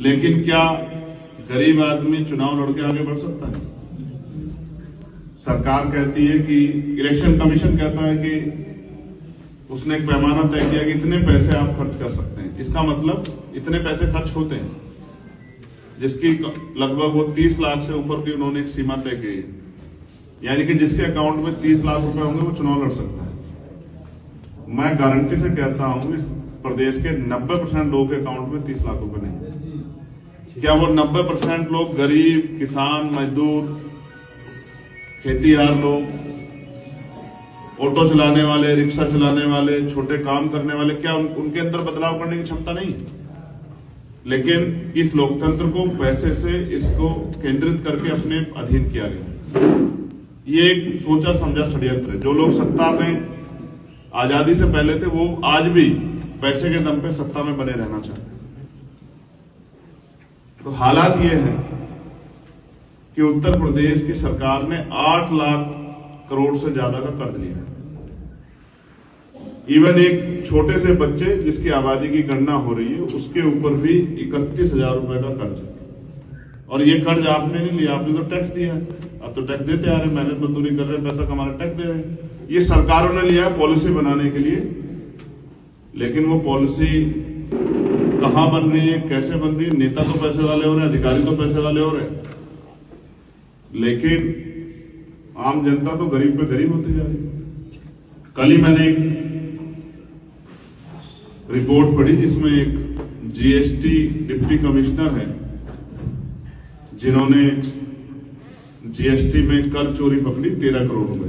लेकिन क्या गरीब आदमी चुनाव लड़के आगे बढ़ सकता है? सरकार कहती है कि इलेक्शन कमीशन कहता है कि उसने एक पैमाना तय किया कि इतने पैसे आप खर्च कर सकते हैं। इसका मतलब इतने पैसे खर्च होते हैं, जिसकी लगभग वो 30 लाख से ऊपर की उन्होंने एक सीमा तय की, यानी कि जिसके अकाउंट में 30 लाख रुपए होंगे वो चुनाव लड़ सकता है। मैं गारंटी से कहता हूं इस प्रदेश के 90% लोगों के अकाउंट में 30 लाख रुपए नहीं। क्या वो 90% लोग गरीब, किसान, मजदूर, खेतीहार लोग, ऑटो चलाने वाले, रिक्शा चलाने वाले, छोटे काम करने वाले, क्या उनके अंदर बदलाव करने की क्षमता नहीं है? लेकिन इस लोकतंत्र को पैसे से इसको केंद्रित करके अपने अधीन किया गया। ये एक सोचा समझा षड्यंत्र है। जो लोग सत्ता में आजादी से पहले थे वो आज भी पैसे के दम पे सत्ता में बने रहना चाहते हैं। तो हालात ये है कि उत्तर प्रदेश की सरकार ने 8 लाख करोड़ से ज्यादा का कर्ज लिया है। इवन एक छोटे से बच्चे जिसकी आबादी की गणना हो रही है उसके ऊपर भी 31,000 रुपए का कर्ज है। और ये कर्ज आपने नहीं लिया, आपने तो टैक्स दिया है। अब तो टैक्स देते आ रहे, मेहनत मजदूरी कर रहे हैं, पैसा कमा रहे, टैक्स दे रहे हैं। ये सरकारों ने लिया पॉलिसी बनाने के लिए, लेकिन वो पॉलिसी कहां बन रही है, कैसे बन रही है? नेता तो पैसे वाले हो रहे हैं, अधिकारी तो पैसे वाले हो रहे हैं, लेकिन आम जनता तो गरीब पे गरीब होती जा रही है। कल ही मैंने एक रिपोर्ट पढ़ी जिसमें एक जीएसटी डिप्टी कमिश्नर है जिन्होंने जीएसटी में कर चोरी पकड़ी 13 करोड़ रुपए।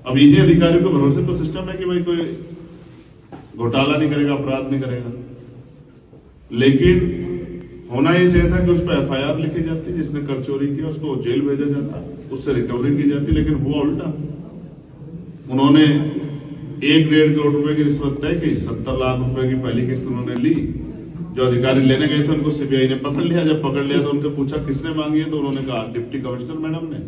अब इन्हीं अधिकारियों के भरोसे तो सिस्टम है कि भाई कोई घोटाला नहीं करेगा, अपराध नहीं करेगा, लेकिन होना ये चाहिए था कि उस पर एफआईआर लिखी जाती, जिसने कर चोरी किया उसको जेल भेजा जाता, उससे रिकवरी की जाती, लेकिन हुआ उल्टा। उन्होंने 1-1.5 करोड़ रुपए की रिश्वत तय की, 70 लाख रुपए की पहली किस्त उन्होंने ली। जो अधिकारी लेने गए थे उनको सीबीआई ने पकड़ लिया। जब पकड़ लिया तो उनसे पूछा किसने मांगी है, तो उन्होंने कहा डिप्टी कमिश्नर मैडम ने।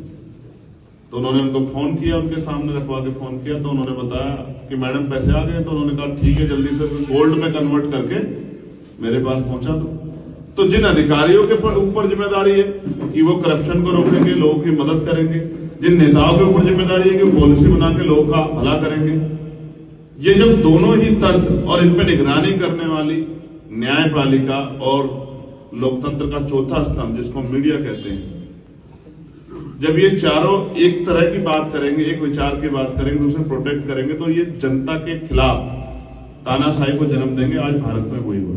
तो उन्होंने उनको फोन किया, उनके सामने रखवा के फोन किया, तो उन्होंने बताया कि मैडम पैसे आ गए। तो उन्होंने कहा ठीक है, जल्दी से गोल्ड में कन्वर्ट करके मेरे पास पहुंचा दो। तो जिन अधिकारियों के ऊपर जिम्मेदारी है कि वो करप्शन को रोकेंगे, लोगों की मदद करेंगे, जिन नेताओं के ऊपर जिम्मेदारी है कि वो पॉलिसी बना के लोगों का भला करेंगे, ये जब दोनों ही तंत्र और इन पर निगरानी करने वाली न्यायपालिका और लोकतंत्र का चौथा स्तंभ जिसको मीडिया कहते हैं, जब ये चारों एक तरह की बात करेंगे, एक विचार की बात करेंगे, दूसरे प्रोटेक्ट करेंगे, तो ये जनता के खिलाफ तानाशाही को जन्म देंगे। आज भारत में वही हुआ।